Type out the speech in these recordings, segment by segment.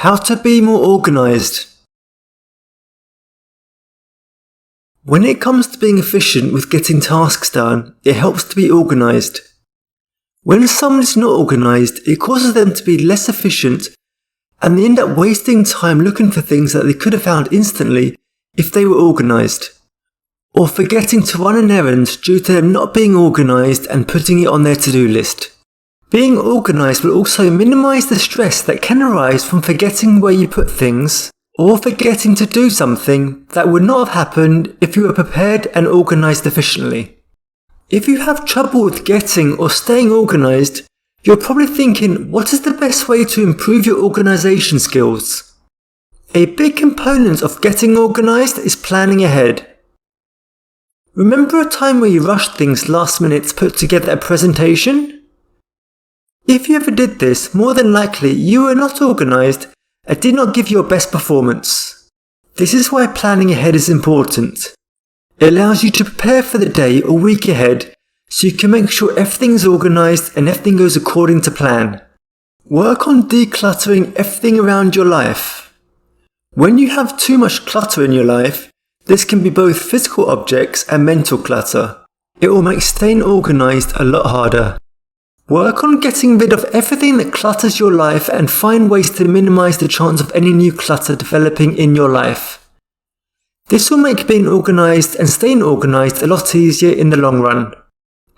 How to be more organized. When it comes to being efficient with getting tasks done, it helps to be organized. When someone is not organized, it causes them to be less efficient and they end up wasting time looking for things that they could have found instantly if they were organized, or forgetting to run an errand due to them not being organized and putting it on their to-do list. Being organized will also minimize the stress that can arise from forgetting where you put things, or forgetting to do something that would not have happened if you were prepared and organized efficiently. If you have trouble with getting or staying organized, you're probably thinking, what is the best way to improve your organization skills? A big component of getting organized is planning ahead. Remember a time where you rushed things last minute to put together a presentation? If you ever did this, more than likely you were not organized and did not give your best performance. This is why planning ahead is important. It allows you to prepare for the day or week ahead so you can make sure everything is organized and everything goes according to plan. Work on decluttering everything around your life. When you have too much clutter in your life, this can be both physical objects and mental clutter. It will make staying organized a lot harder. Work on getting rid of everything that clutters your life and find ways to minimize the chance of any new clutter developing in your life. This will make being organized and staying organized a lot easier in the long run.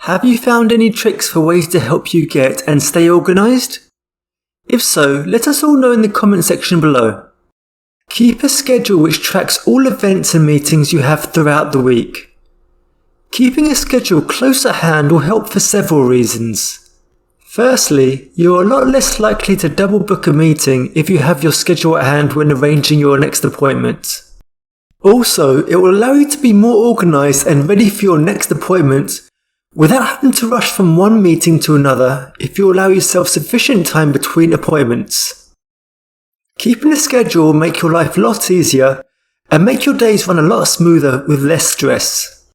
Have you found any tricks for ways to help you get and stay organized? If so, let us all know in the comment section below. Keep a schedule which tracks all events and meetings you have throughout the week. Keeping a schedule close at hand will help for several reasons. Firstly, you are a lot less likely to double book a meeting if you have your schedule at hand when arranging your next appointment. Also, it will allow you to be more organised and ready for your next appointment without having to rush from one meeting to another if you allow yourself sufficient time between appointments. Keeping a schedule will make your life a lot easier and make your days run a lot smoother with less stress.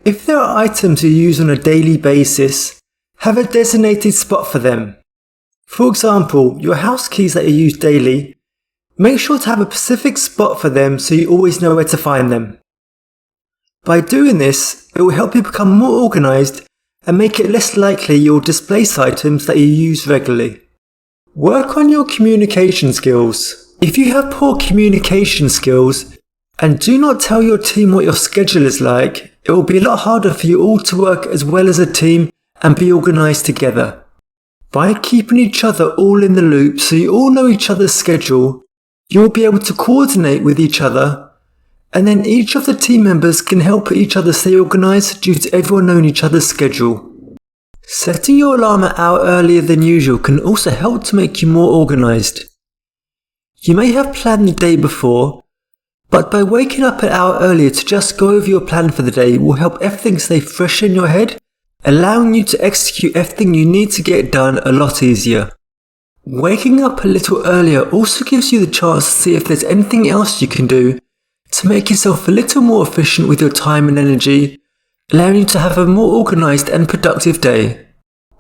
If there are items you use on a daily basis, have a designated spot for them. For example, your house keys that you use daily, make sure to have a specific spot for them so you always know where to find them. By doing this, it will help you become more organised and make it less likely you'll displace items that you use regularly. Work on your communication skills. If you have poor communication skills and do not tell your team what your schedule is like, it will be a lot harder for you all to work as well as a team and be organised together. By keeping each other all in the loop so you all know each other's schedule, you will be able to coordinate with each other, and then each of the team members can help each other stay organised due to everyone knowing each other's schedule. Setting your alarm an hour earlier than usual can also help to make you more organised. You may have planned the day before, but by waking up an hour earlier to just go over your plan for the day will help everything stay fresh in your head, allowing you to execute everything you need to get done a lot easier. Waking up a little earlier also gives you the chance to see if there's anything else you can do to make yourself a little more efficient with your time and energy, allowing you to have a more organised and productive day.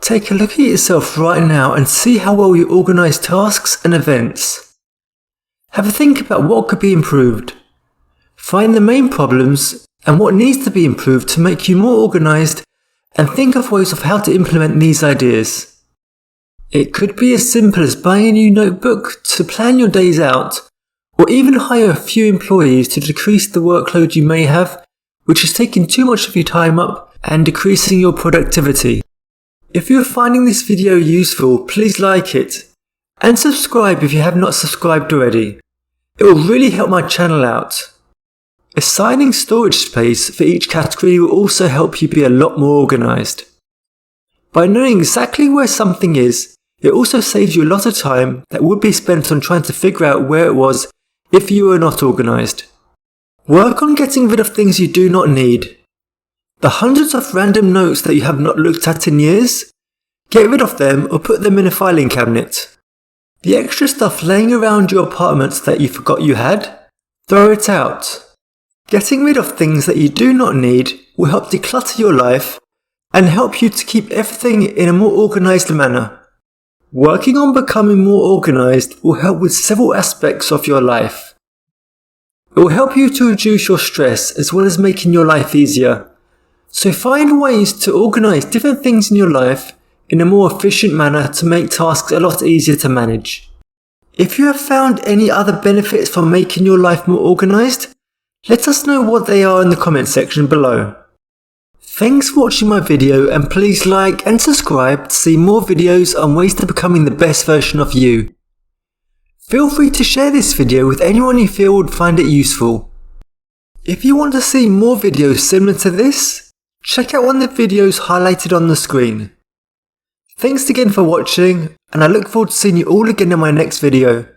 Take a look at yourself right now and see how well you organise tasks and events. Have a think about what could be improved. Find the main problems and what needs to be improved to make you more organised, and think of ways of how to implement these ideas. It could be as simple as buying a new notebook to plan your days out, or even hire a few employees to decrease the workload you may have, which is taking too much of your time up and decreasing your productivity. If you are finding this video useful, please like it, and subscribe if you have not subscribed already. It will really help my channel out. Assigning storage space for each category will also help you be a lot more organised. By knowing exactly where something is, it also saves you a lot of time that would be spent on trying to figure out where it was if you were not organised. Work on getting rid of things you do not need. The hundreds of random notes that you have not looked at in years, get rid of them or put them in a filing cabinet. The extra stuff laying around your apartment that you forgot you had, throw it out. Getting rid of things that you do not need will help declutter your life and help you to keep everything in a more organised manner. Working on becoming more organised will help with several aspects of your life. It will help you to reduce your stress as well as making your life easier. So find ways to organise different things in your life in a more efficient manner to make tasks a lot easier to manage. If you have found any other benefits from making your life more organised, let us know what they are in the comment section below. Thanks for watching my video, and please like and subscribe to see more videos on ways to becoming the best version of you. Feel free to share this video with anyone you feel would find it useful. If you want to see more videos similar to this, check out one of the videos highlighted on the screen. Thanks again for watching, and I look forward to seeing you all again in my next video.